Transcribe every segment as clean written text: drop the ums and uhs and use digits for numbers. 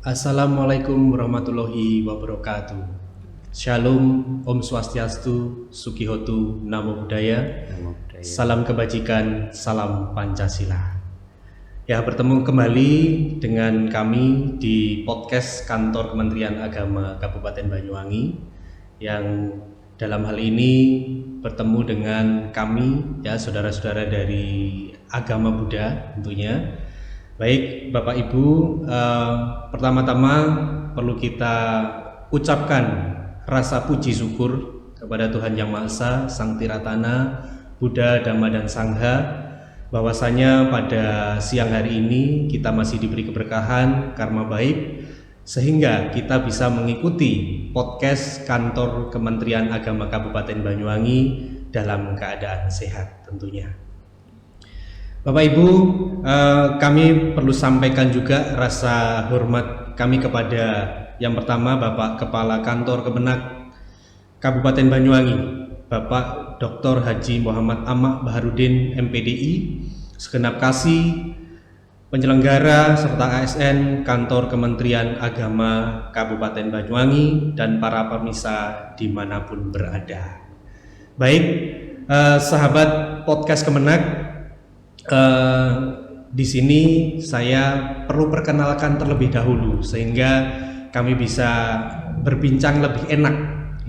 Assalamualaikum warahmatullahi wabarakatuh. Shalom, Om Swastiastu, Sukihotu, Namo Buddhaya. Salam kebajikan, salam Pancasila. Ya, bertemu kembali dengan kami di podcast Kantor Kementerian Agama Kabupaten Banyuwangi yang dalam hal ini bertemu dengan kami, ya saudara-saudara dari agama Buddha tentunya. Baik Bapak Ibu, pertama-tama perlu kita ucapkan rasa puji syukur kepada Tuhan Yang Maha Esa, Sang Tiratana, Buddha, Dhamma dan Sangha, bahwasanya pada siang hari ini kita masih diberi keberkahan karma baik sehingga kita bisa mengikuti podcast Kantor Kementerian Agama Kabupaten Banyuwangi dalam keadaan sehat tentunya. Bapak Ibu, kami perlu sampaikan juga rasa hormat kami kepada yang pertama Bapak Kepala Kantor Kemenak Kabupaten Banyuwangi, Bapak Dr. Haji Muhammad Amak Baharudin MPDI, segenap kasih, penyelenggara serta ASN Kantor Kementerian Agama Kabupaten Banyuwangi dan para pemirsa dimanapun berada. Baik, sahabat podcast Kemenak, di sini saya perlu perkenalkan terlebih dahulu sehingga kami bisa berbincang lebih enak,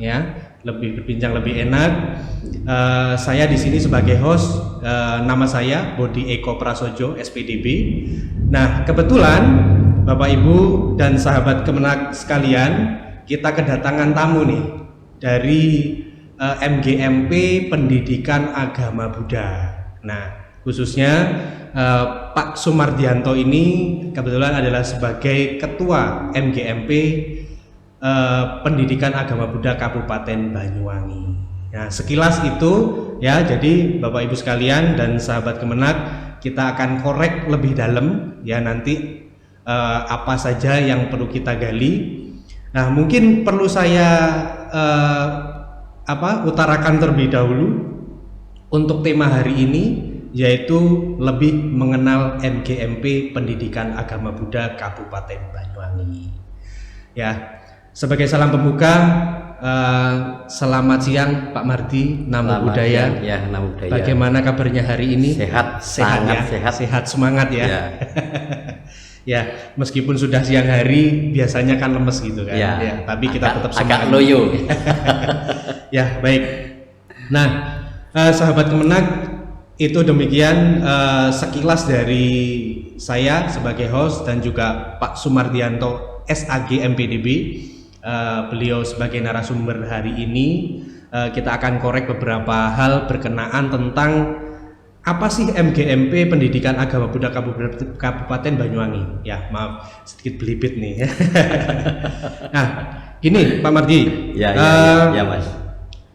ya, berbincang lebih enak. Saya di sini sebagai host, nama saya Bodi Eko Prasojo SPDB. Nah, kebetulan Bapak Ibu dan sahabat Kemenak sekalian, kita kedatangan tamu nih dari MGMP Pendidikan Agama Buddha. Nah, khususnya Pak Sumardianto ini kebetulan adalah sebagai Ketua MGMP Pendidikan Agama Buddha Kabupaten Banyuwangi. Nah, sekilas itu ya, jadi Bapak Ibu sekalian dan sahabat Kemenak, kita akan korek lebih dalam ya nanti apa saja yang perlu kita gali. Nah, mungkin perlu saya utarakan terlebih dahulu untuk tema hari ini, yaitu lebih mengenal MGMP Pendidikan Agama Buddha Kabupaten Banyuwangi. Ya, sebagai salam pembuka, selamat siang Pak Mardi, Namo Buddhaya. Ya, Namo Buddhaya. Bagaimana kabarnya hari ini? Sehat, sangat ya? Sehat, semangat ya. Ya. Ya, meskipun sudah siang hari, biasanya kan lemes gitu kan. Ya, tapi kita tetap semangat. Agak loyo. Ya, baik. Nah, sahabat Kemenak, itu demikian sekilas dari saya sebagai host dan juga Pak Sumardianto SAG MPDB. Beliau sebagai narasumber hari ini. Kita akan korek beberapa hal berkenaan tentang apa sih MGMP Pendidikan Agama Buddha Kabupaten Banyuwangi. Ya, maaf sedikit belibet nih. Nah, gini Pak Mardi. Ya, Mas.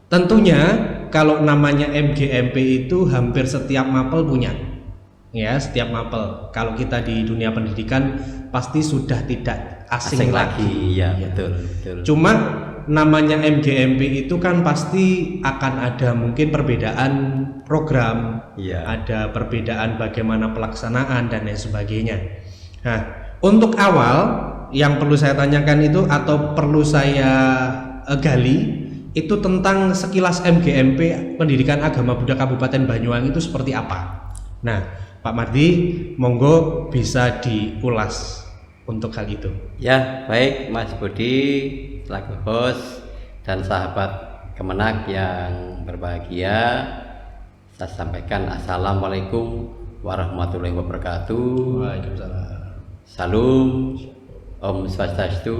Tentunya kalau namanya MGMP itu hampir setiap mapel punya, ya, setiap mapel. Kalau kita di dunia pendidikan pasti sudah tidak asing lagi. Ya, betul. Cuma namanya MGMP itu kan pasti akan ada mungkin perbedaan program, ya. Ada perbedaan bagaimana pelaksanaan dan lain sebagainya. Nah, untuk awal yang perlu saya tanyakan itu atau perlu saya gali itu tentang sekilas MGMP Pendidikan Agama Buddha Kabupaten Banyuwangi itu seperti apa. Nah, Pak Mardi, monggo bisa diulas untuk hal itu. Ya, baik Mas Budi selaku host dan sahabat Kemenak yang berbahagia, saya sampaikan Assalamualaikum warahmatullahi wabarakatuh. Waalaikumsalam. Salam, Om Swastiastu,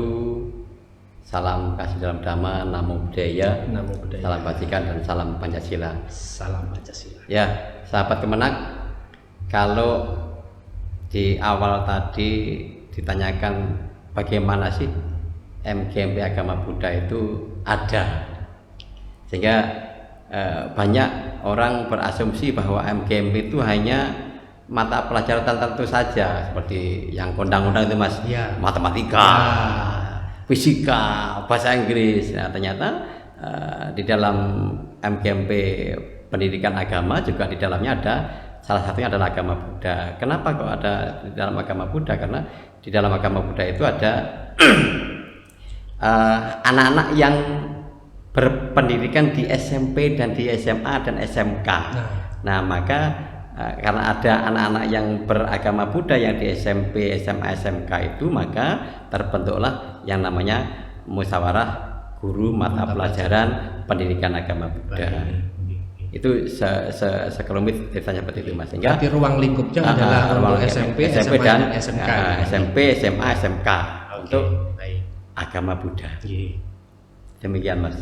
salam kasih dalam Dhamma, Namo Buddhaya, salam kebajikan dan salam Pancasila. Salam Pancasila. Ya, sahabat Kemenak, kalau di awal tadi ditanyakan bagaimana sih MGMP Agama Buddha itu ada, sehingga banyak orang berasumsi bahwa MGMP itu hanya mata pelajaran tertentu saja, seperti yang kondang-kondang itu Mas, ya. Matematika, fisika, bahasa Inggris. Nah, ternyata di dalam MGMP Pendidikan Agama juga di dalamnya ada salah satunya adalah agama Buddha. Kenapa kok ada di dalam agama Buddha? Karena di dalam agama Buddha itu ada anak-anak yang berpendidikan di SMP dan di SMA dan SMK. Nah, maka karena ada anak-anak yang beragama Buddha yang di SMP, SMA, SMK itu, maka terbentuklah yang namanya musyawarah guru mata pelajaran pendidikan agama Buddha. Itu sekelumit ceritanya seperti itu, Mas. Sehingga berarti ruang lingkupnya adalah ruang SMP, SMA dan SMK. SMP, SMA, SMK untuk agama Buddha. Demikian, Mas.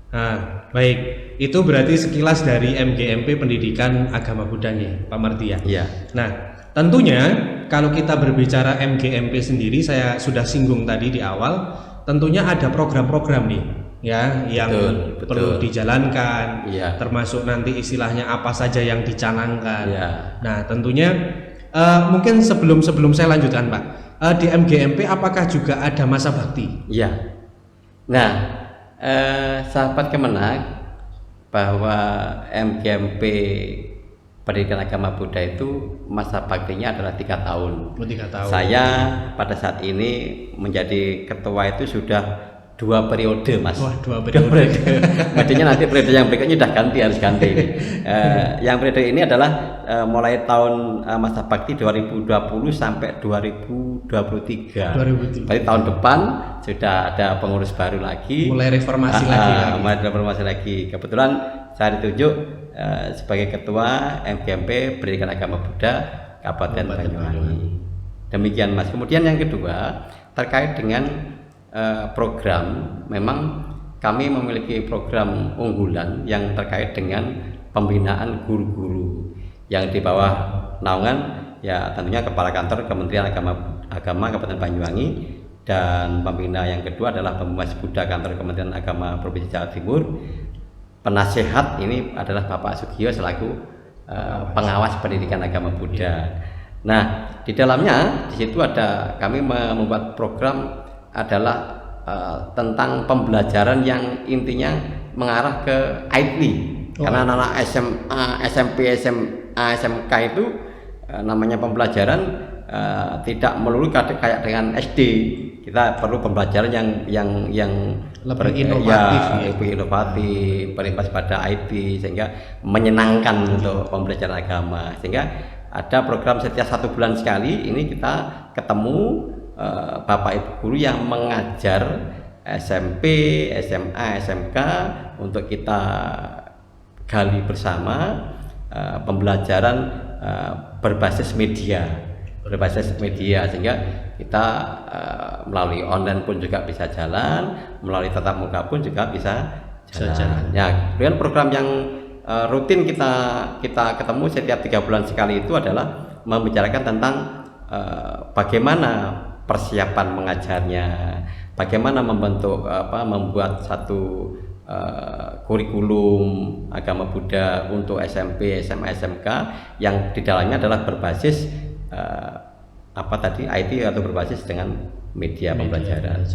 Nah, baik. Itu berarti sekilas dari MGMP Pendidikan Agama Buddha nih, Pak Marty ya. Iya. Nah, tentunya kalau kita berbicara MGMP sendiri, saya sudah singgung tadi di awal, tentunya ada program-program nih ya yang betul. perlu dijalankan, Iya. termasuk nanti istilahnya apa saja yang dicanangkan. Iya. Nah, tentunya mungkin sebelum saya lanjutkan, Pak, di MGMP apakah juga ada masa bakti? Iya. Nah, sahabat Kemenak, bahwa MGMP Pendidikan Agama Buddha itu masa baktinya adalah 3 tahun. 3 tahun. Saya pada saat ini menjadi ketua itu sudah 2 periode, Mas. Wah, 2 periode. Artinya nanti periode yang berikutnya udah harus ganti. Yang periode ini adalah mulai tahun masa bakti 2020 sampai 2023. Berarti tahun depan sudah ada pengurus baru lagi. Mulai reformasi lagi. Mulai reformasi lagi. Kebetulan saya ditunjuk sebagai ketua MGMP Pendidikan Agama Buddha Kabupaten Banyuwangi. Demikian, Mas. Kemudian yang kedua terkait dengan program, memang kami memiliki program unggulan yang terkait dengan pembinaan guru-guru yang di bawah naungan ya tentunya Kepala Kantor Kementerian Agama Kabupaten Banyuwangi, dan pembina yang kedua adalah Pemumas Buddha Kantor Kementerian Agama Provinsi Jawa Timur. Penasehat ini adalah Bapak Sugio selaku pengawas pendidikan agama Buddha. Nah, di dalamnya di situ ada kami membuat program adalah tentang pembelajaran yang intinya mengarah ke IT. Karena anak-anak SMA, SMP, SMA, SMK itu namanya pembelajaran tidak melulu kayak dengan SD. Kita perlu pembelajaran yang lebih inovatif, lebih inovatif, berimbas pada IT, sehingga menyenangkan untuk pembelajaran agama. Sehingga ada program setiap 1 bulan sekali ini kita ketemu Bapak Ibu guru yang mengajar SMP, SMA, SMK untuk kita gali bersama pembelajaran berbasis media, sehingga kita melalui online pun juga bisa jalan, melalui tatap muka pun juga bisa jalan. Ya, kemudian program yang rutin kita ketemu setiap 3 bulan sekali itu adalah membicarakan tentang bagaimana persiapan mengajarnya, bagaimana membuat satu kurikulum agama Buddha untuk SMP, SMA, SMK yang di dalamnya adalah berbasis IT atau berbasis dengan media pembelajaran.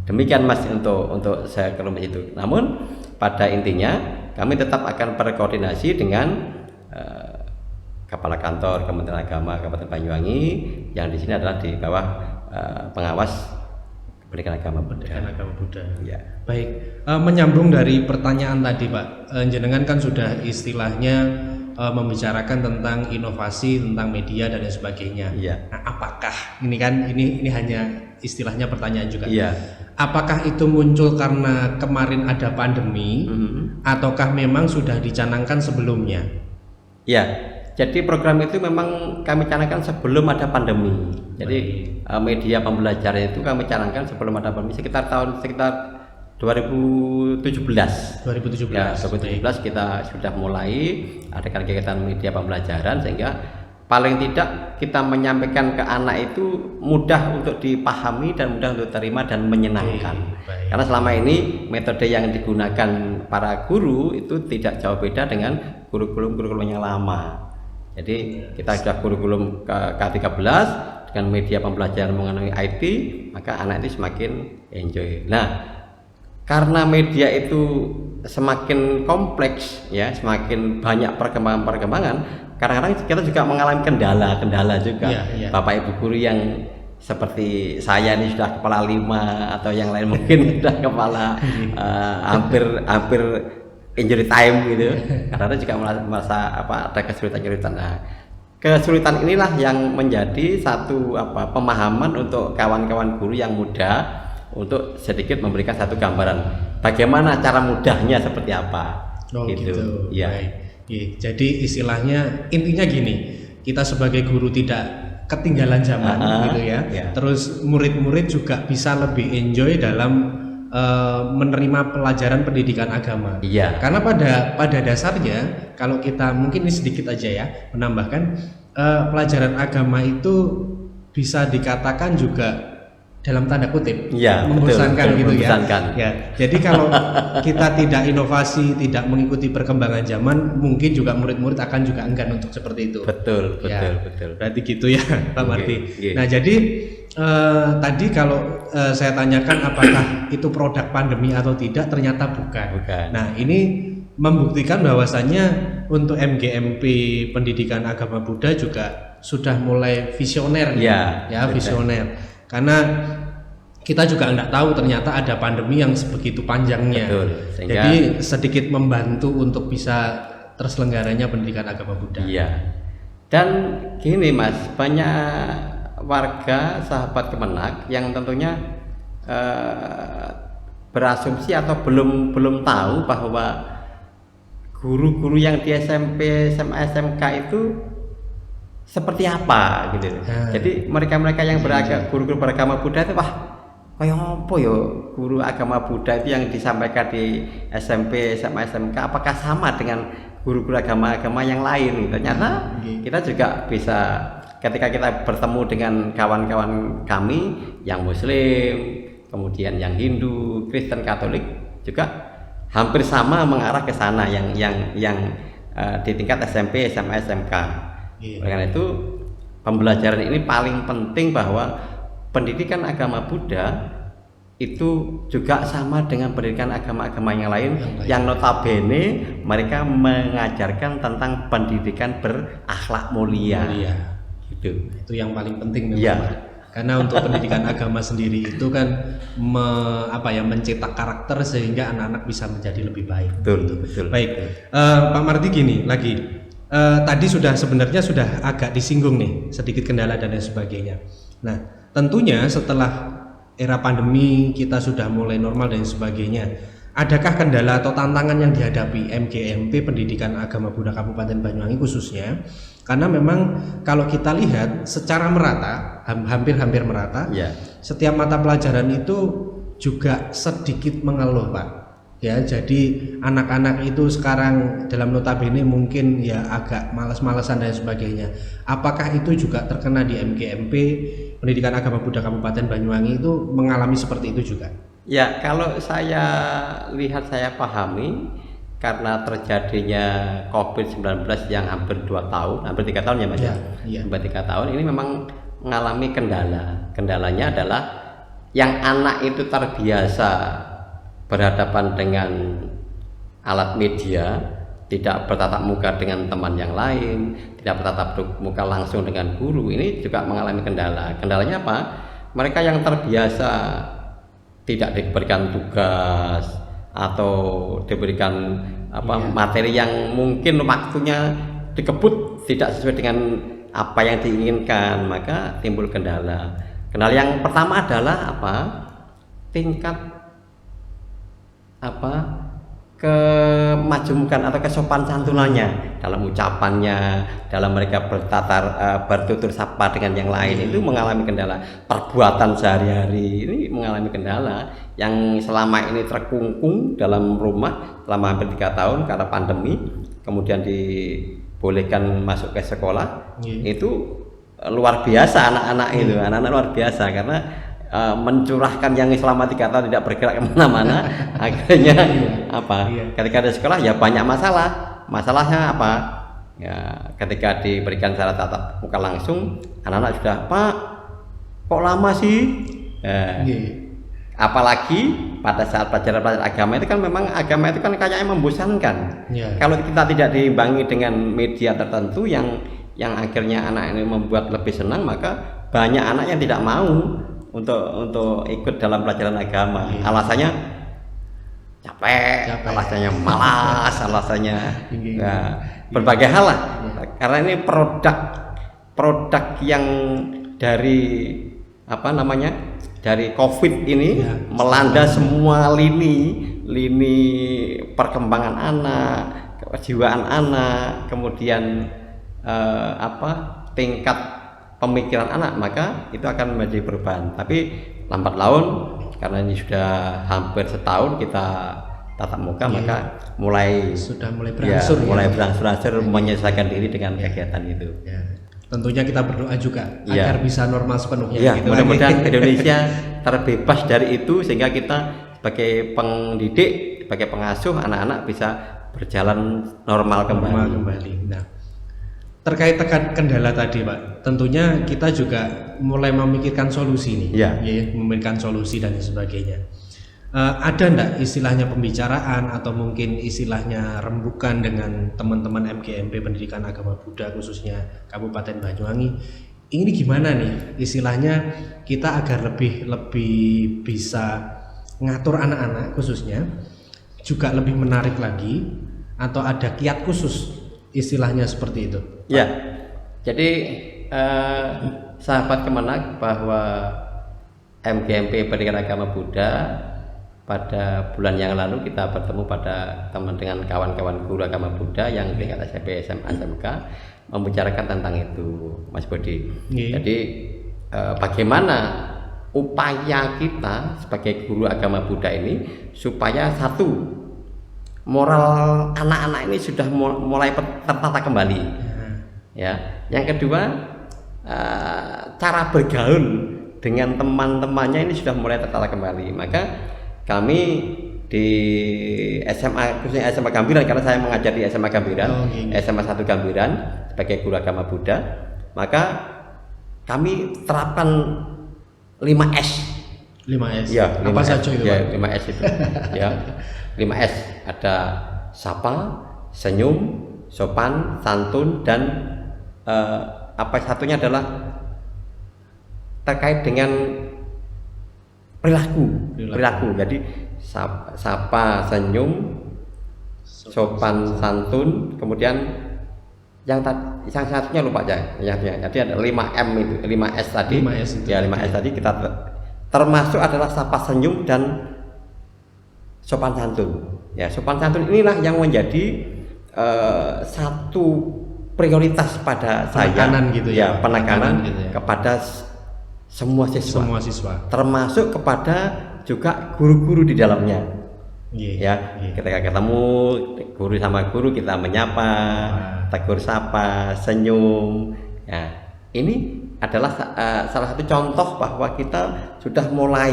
Demikian, Mas, untuk saya kelomit itu. Namun pada intinya kami tetap akan berkoordinasi dengan Kepala Kantor Kementerian Agama Kabupaten Banyuwangi yang di sini adalah di bawah pengawas pendidikan agama Buddha. Ya. Baik, menyambung dari pertanyaan tadi, Pak, jenengan kan sudah istilahnya membicarakan tentang inovasi, tentang media dan lain sebagainya. Ya. Nah, apakah ini hanya istilahnya pertanyaan juga? Ya. Apakah itu muncul karena kemarin ada pandemi, ataukah memang sudah dicanangkan sebelumnya? Ya. Jadi program itu memang kami canangkan sebelum ada pandemi. Jadi media pembelajaran itu kami canangkan sebelum ada pandemi sekitar 2017. Ya, 2017 kita sudah mulai adakan kegiatan media pembelajaran sehingga paling tidak kita menyampaikan ke anak itu mudah untuk dipahami dan mudah untuk terima dan menyenangkan. Karena selama ini metode yang digunakan para guru itu tidak jauh beda dengan kurikulum yang lama. Jadi kita sudah kurikulum K13 dengan media pembelajaran mengenai IT, maka anak itu semakin enjoy. Nah, karena media itu semakin kompleks ya, semakin banyak perkembangan, kadang-kadang kita juga mengalami kendala juga. Bapak Ibu guru yang seperti saya ini sudah kepala 5 atau yang lain mungkin sudah kepala hampir injury time gitu. Kadang-kadang juga merasa ada kesulitan. Nah, kesulitan inilah yang menjadi satu pemahaman untuk kawan-kawan guru yang muda untuk sedikit memberikan satu gambaran bagaimana cara mudahnya seperti apa. Gitu. Ya. Jadi istilahnya intinya gini, kita sebagai guru tidak ketinggalan zaman gitu ya. Terus murid-murid juga bisa lebih enjoy dalam menerima pelajaran pendidikan agama. Karena pada dasarnya kalau kita mungkin ini sedikit aja ya menambahkan, pelajaran agama itu bisa dikatakan juga dalam tanda kutip membosankan gitu ya. Jadi kalau kita tidak inovasi, tidak mengikuti perkembangan zaman, mungkin juga murid-murid akan juga enggan untuk seperti itu. Betul. Berarti gitu ya Pak Marty. Nah jadi tadi kalau saya tanyakan apakah itu produk pandemi atau tidak, ternyata bukan. Nah ini membuktikan bahwasannya untuk MGMP Pendidikan Agama Buddha juga sudah mulai visioner visioner. Karena kita juga nggak tahu ternyata ada pandemi yang sebegitu panjangnya. Jadi sedikit membantu untuk bisa terselenggaranya pendidikan agama Buddha. Dan gini Mas, banyak warga sahabat Kemenak yang tentunya berasumsi atau belum tahu bahwa guru-guru yang di SMP, SMA, SMK itu seperti apa gitu. Jadi mereka yang guru-guru beragama Buddha itu kayak apa ya guru agama Buddha itu yang disampaikan di SMP, SMA, SMK apakah sama dengan guru-guru agama yang lain? Ternyata kita juga bisa ketika kita bertemu dengan kawan-kawan kami yang Muslim, kemudian yang Hindu, Kristen, Katolik juga hampir sama mengarah ke sana yang di tingkat SMP, SMA, SMK. Karena itu pembelajaran ini paling penting bahwa pendidikan agama Buddha itu juga sama dengan pendidikan agama-agama yang lain yang notabene mereka mengajarkan tentang pendidikan berakhlak mulia. Gitu. Itu yang paling penting memang. Karena untuk pendidikan agama sendiri itu kan mencetak karakter sehingga anak-anak bisa menjadi lebih baik. Betul. Baik, Pak Marty gini lagi. Tadi sebenarnya sudah agak disinggung nih sedikit kendala dan lain sebagainya. Nah, tentunya setelah era pandemi kita sudah mulai normal dan sebagainya. Adakah kendala atau tantangan yang dihadapi MGMP Pendidikan Agama Buddha Kabupaten Banyuwangi khususnya? Karena memang kalau kita lihat secara merata, hampir merata, setiap mata pelajaran itu juga sedikit mengeluh, Pak. Ya, jadi anak-anak itu sekarang dalam notabene mungkin ya agak malas-malasan dan sebagainya. Apakah itu juga terkena di MGMP Pendidikan Agama Buddha Kabupaten Banyuwangi itu mengalami seperti itu juga? Ya, kalau saya lihat, saya pahami karena terjadinya COVID-19 yang hampir 2 tahun, hampir 3 tahun ya Mas ya? Hampir 3 tahun ini memang mengalami kendala. Kendalanya adalah yang anak itu terbiasa berhadapan dengan alat media, tidak bertatap muka dengan teman yang lain, tidak bertatap muka langsung dengan guru, ini juga mengalami kendala. Kendalanya apa? Mereka yang terbiasa tidak diberikan tugas atau diberikan materi yang mungkin waktunya dikebut tidak sesuai dengan apa yang diinginkan, maka timbul kendala. Kendala yang pertama adalah tingkat kemajumukan atau kesopan santunannya dalam ucapannya, dalam mereka bertutur sapa dengan yang lain, itu mengalami kendala. Perbuatan sehari-hari ini mengalami kendala yang selama ini terkungkung dalam rumah selama hampir 3 tahun karena pandemi, kemudian dibolehkan masuk ke sekolah. Itu luar biasa anak-anak itu, anak-anak luar biasa karena mencurahkan yang selama 3 tahun tidak bergerak kemana-mana. Akhirnya ketika di sekolah ya banyak masalahnya ya ketika diberikan secara tatap muka langsung, anak-anak sudah, Pak kok lama sih, Apalagi pada saat pelajaran agama itu kan memang agama itu kan kayaknya membosankan. Kalau kita tidak diimbangi dengan media tertentu yang akhirnya anak ini membuat lebih senang, maka banyak anak yang tidak mau untuk ikut dalam pelajaran agama. Alasannya capek, alasannya malas, alasannya berbagai hal lah. Karena ini produk yang dari dari COVID ini melanda semua lini perkembangan anak, kejiwaan anak, kemudian tingkat pemikiran anak, maka itu akan menjadi perubahan. Tapi lambat laun, karena ini sudah hampir setahun kita tatap muka, maka mulai berangsur menyelesaikan diri dengan kegiatan itu. Tentunya kita berdoa juga agar bisa normal sepenuhnya. Gitu. Mudah-mudahan Indonesia terbebas dari itu, sehingga kita sebagai pendidik, sebagai pengasuh anak-anak bisa berjalan normal kembali. Nah, terkait kendala tadi, Pak, tentunya kita juga mulai memikirkan solusi nih, memikirkan solusi dan sebagainya. Ada enggak istilahnya pembicaraan atau mungkin istilahnya rembukan dengan teman-teman MGMP Pendidikan Agama Buddha khususnya Kabupaten Banyuwangi? Ini gimana nih istilahnya kita agar lebih bisa ngatur anak-anak khususnya juga lebih menarik lagi, atau ada kiat khusus istilahnya seperti itu? Ya, jadi sahabat Kemenak, bahwa MGMP Pendidikan Agama Buddha pada bulan yang lalu kita bertemu dengan kawan-kawan guru agama Buddha yang tingkat SMP, SMA, SMK, membicarakan tentang itu, Mas Budi. Jadi bagaimana upaya kita sebagai guru agama Buddha ini supaya satu, moral anak-anak ini sudah mulai tertata kembali. Ya, yang kedua, cara bergaul dengan teman-temannya ini sudah mulai tertata kembali. Maka kami di SMA, khususnya SMA Gambiran, karena saya mengajar di SMA Gambiran, SMA 1 Gambiran sebagai guru agama Buddha, maka kami terapkan 5S. 5S. Ya, 5S. Apa saja itu? Ya, 5S itu. Ya. 5S, ada sapa, senyum, sopan, santun, dan satunya adalah terkait dengan perilaku. Jadi sapa, senyum, sopan, santun, kemudian yang satunya lupa aja. Jadi ada 5M itu, 5S tadi. 5S tadi kita termasuk adalah sapa, senyum, dan sopan santun. Ya, sopan santun inilah yang menjadi satu prioritas pada penekanan saya, penekanan kepada semua siswa, termasuk kepada juga guru-guru di dalamnya. Ketika ketemu guru sama guru, kita menyapa, tegur sapa, senyum. Ya, ini adalah salah satu contoh bahwa kita sudah mulai.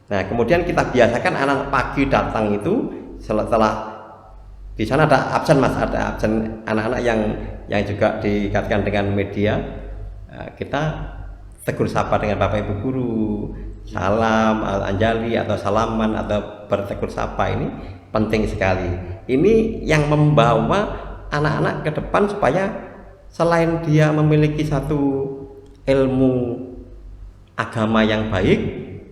Nah, kemudian kita biasakan anak pagi datang itu, setelah di sana ada absen, Mas, ada absen anak-anak yang juga dikaitkan dengan media. Kita tegur sapa dengan Bapak Ibu guru, salam, anjali atau salaman atau bertegur sapa, ini penting sekali. Ini yang membawa anak-anak ke depan supaya selain dia memiliki satu ilmu agama yang baik,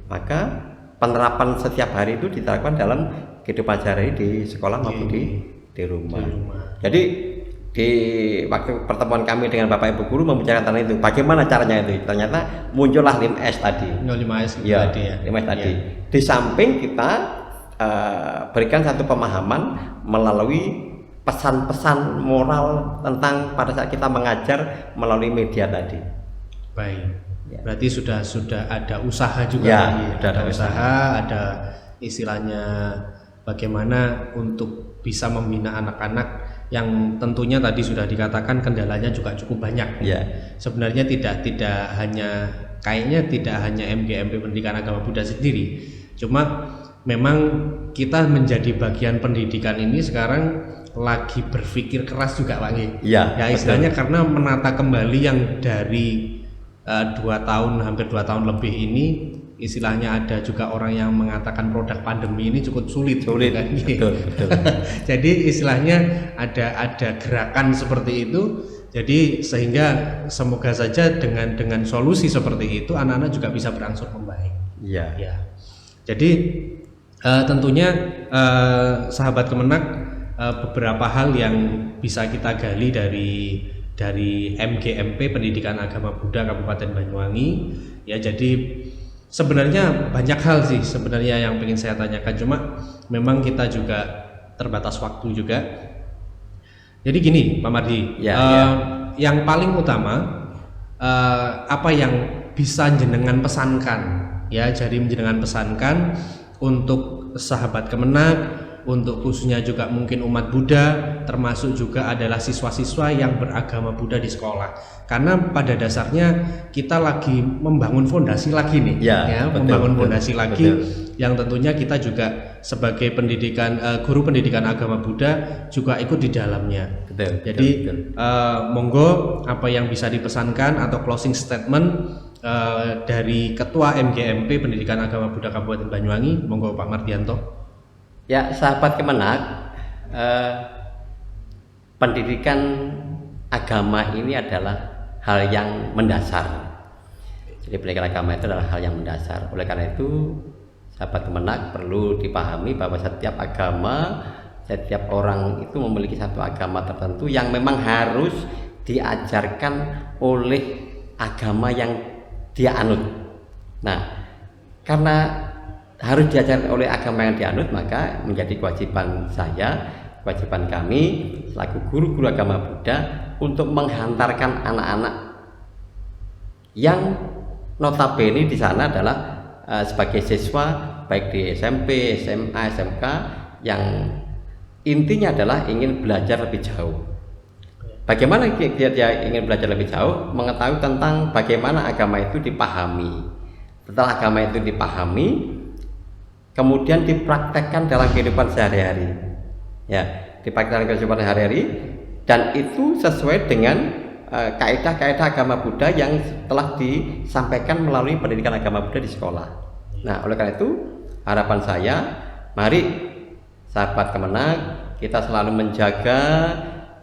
maka penerapan setiap hari itu diterapkan dalam kehidupan sehari-hari di sekolah maupun di rumah. Jadi di waktu pertemuan kami dengan Bapak Ibu guru membicarakan tentang itu, bagaimana caranya itu, ternyata muncullah 5S tadi. 5S tadi. 5S tadi. Di samping kita berikan satu pemahaman melalui pesan-pesan moral tentang pada saat kita mengajar melalui media tadi. Baik. Berarti sudah ada usaha juga. Ada usaha, ada istilahnya bagaimana untuk bisa membina anak-anak yang tentunya tadi sudah dikatakan kendalanya juga cukup banyak. Sebenarnya tidak hanya MGMP Pendidikan Agama Buddha sendiri, cuma memang kita menjadi bagian pendidikan ini sekarang lagi berpikir keras juga, Pak. Istilahnya betul. Karena menata kembali yang dari hampir 2 tahun lebih ini istilahnya ada juga orang yang mengatakan produk pandemi ini cukup sulit gitu kan. Betul. Jadi istilahnya ada gerakan seperti itu. Jadi sehingga semoga saja dengan solusi seperti itu anak-anak juga bisa berangsur membaik. Iya. Ya. Jadi tentunya sahabat Kemenak, beberapa hal yang bisa kita gali dari MGMP Pendidikan Agama Buddha Kabupaten Banyuwangi. Ya, jadi sebenarnya banyak hal sih sebenarnya yang ingin saya tanyakan, cuma memang kita juga terbatas waktu juga. Jadi gini Pak Mardi, yang paling utama apa yang bisa jenengan pesankan ya, jadi jenengan pesankan untuk sahabat Kemenak, untuk khususnya juga mungkin umat Buddha, termasuk juga adalah siswa-siswa yang beragama Buddha di sekolah. Karena pada dasarnya kita lagi membangun fondasi lagi nih, membangun fondasi lagi, yang tentunya kita juga sebagai guru pendidikan agama Buddha juga ikut di dalamnya. Jadi monggo apa yang bisa dipesankan atau closing statement dari Ketua MGMP Pendidikan Agama Buddha Kabupaten Banyuwangi, monggo Pak Mardianto. Ya, sahabat Kemenak, pendidikan agama ini adalah hal yang mendasar. Jadi pendidikan agama itu adalah hal yang mendasar. Oleh karena itu, sahabat Kemenak perlu dipahami bahwa setiap agama, setiap orang itu memiliki satu agama tertentu yang memang harus diajarkan oleh agama yang dia anut. Nah, karena harus diajarkan oleh agama yang dianut, maka menjadi kewajiban saya, kewajiban kami selaku guru-guru agama Buddha untuk menghantarkan anak-anak yang notabene di sana adalah sebagai siswa baik di SMP, SMA, SMK yang intinya adalah ingin belajar lebih jauh. Bagaimana dia ingin belajar lebih jauh, mengetahui tentang bagaimana agama itu dipahami. Setelah agama itu dipahami, kemudian dipraktekkan dalam kehidupan sehari-hari, ya, dipraktekkan dalam kehidupan sehari-hari, dan itu sesuai dengan kaidah-kaidah agama Buddha yang telah disampaikan melalui pendidikan agama Buddha di sekolah. Nah, oleh karena itu harapan saya, mari sahabat Kemenak, kita selalu menjaga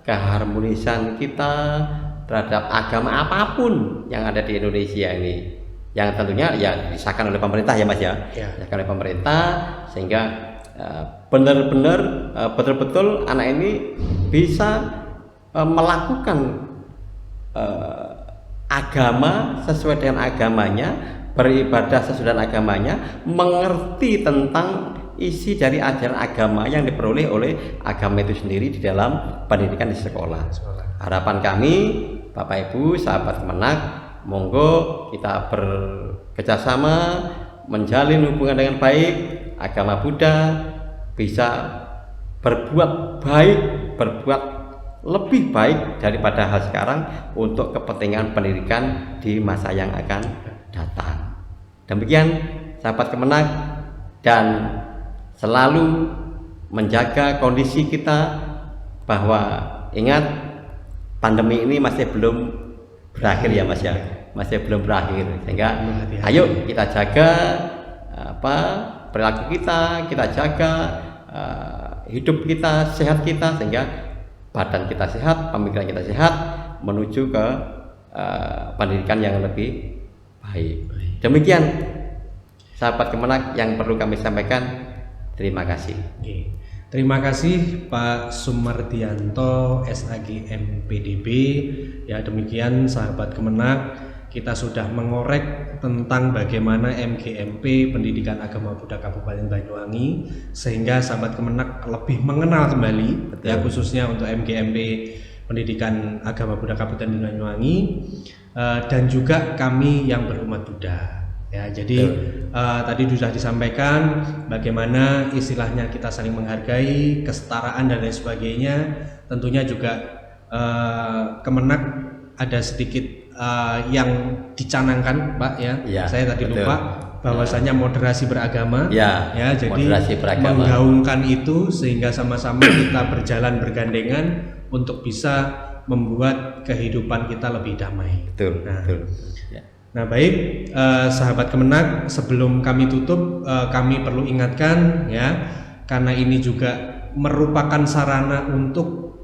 keharmonisan kita terhadap agama apapun yang ada di Indonesia ini, yang tentunya ya disahkan oleh pemerintah ya Mas ya, disahkan oleh pemerintah, sehingga benar-benar betul-betul anak ini bisa melakukan agama sesuai dengan agamanya, beribadah sesuai dengan agamanya, mengerti tentang isi dari ajaran agama yang diperoleh oleh agama itu sendiri di dalam pendidikan di sekolah. Harapan kami Bapak Ibu sahabat Kemenak, monggo kita bekerjasama menjalin hubungan dengan baik, agama Buddha bisa berbuat baik, berbuat lebih baik daripada hal sekarang untuk kepentingan pendidikan di masa yang akan datang. Demikian sahabat Kemenak, dan selalu menjaga kondisi kita, bahwa ingat pandemi ini masih belum berakhir ya Mas ya, masih belum berakhir, sehingga ayo kita jaga perilaku kita jaga hidup kita, sehat kita, sehingga badan kita sehat, pemikiran kita sehat, menuju ke pendidikan yang lebih baik. Demikian sahabat Kemenak yang perlu kami sampaikan. Terima kasih. Terima kasih Pak Sumardianto SAG MPDB. Ya, demikian sahabat Kemenak, kita sudah mengorek tentang bagaimana MGMP Pendidikan Agama Buddha Kabupaten Banyuwangi, sehingga sahabat Kemenak lebih mengenal kembali. Betul. Ya, khususnya untuk MGMP Pendidikan Agama Buddha Kabupaten Banyuwangi, dan juga kami yang berumat Buddha. Ya, jadi tadi sudah disampaikan bagaimana istilahnya kita saling menghargai, kesetaraan dan lain sebagainya. Tentunya juga Kemenak ada sedikit yang dicanangkan, Pak ya. Saya tadi lupa bahwasanya moderasi beragama. Ya, jadi moderasi beragama, menggaungkan itu sehingga sama-sama kita berjalan bergandengan untuk bisa membuat kehidupan kita lebih damai. Betul. Nah baik, sahabat Kemenak, sebelum kami tutup, kami perlu ingatkan ya, karena ini juga merupakan sarana untuk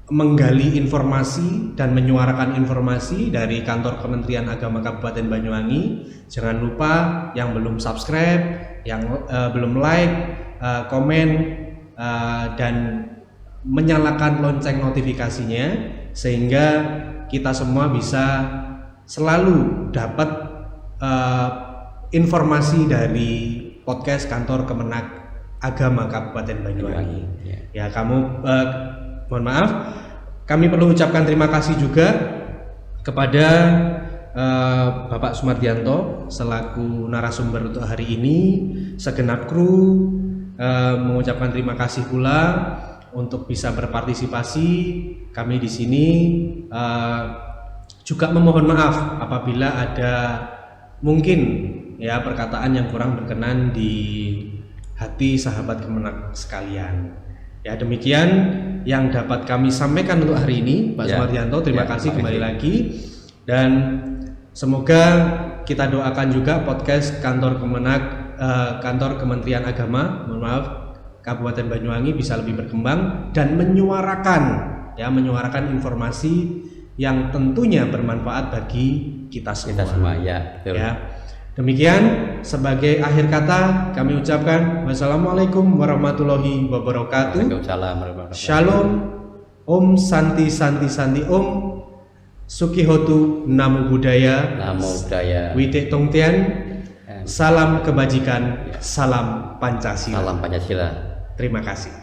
menggali informasi dan menyuarakan informasi dari kantor Kementerian Agama Kabupaten Banyuwangi. Jangan lupa yang belum subscribe, yang belum like, komen, dan menyalakan lonceng notifikasinya, sehingga kita semua bisa selalu dapat informasi dari podcast kantor Kemenak Agama Kabupaten Banyuwangi. Ya, mohon maaf, kami perlu ucapkan terima kasih juga kepada Bapak Sumardianto selaku narasumber untuk hari ini, segenap kru mengucapkan terima kasih pula untuk bisa berpartisipasi. Kami di sini juga memohon maaf apabila ada mungkin ya perkataan yang kurang berkenan di hati sahabat Kemenak sekalian. Ya, demikian yang dapat kami sampaikan untuk hari ini, Pak Sumardianto. Terima kasih kembali lagi, dan semoga kita doakan juga podcast kantor Kemenak, kantor Kementerian Agama, mohon maaf, Kabupaten Banyuwangi bisa lebih berkembang dan menyuarakan informasi yang tentunya bermanfaat bagi kita semua. Ya, betul. Ya. Demikian sebagai akhir kata kami ucapkan wassalamualaikum warahmatullahi wabarakatuh. Waalaikumsalam warahmatullahi wabarakatuh. Shalom, Om Santi Santi Santi Om, Sukihotu Namo Buddhaya, Namo Buddhaya, Wite Tongtian, salam kebajikan, salam Pancasila. Salam Pancasila. Terima kasih.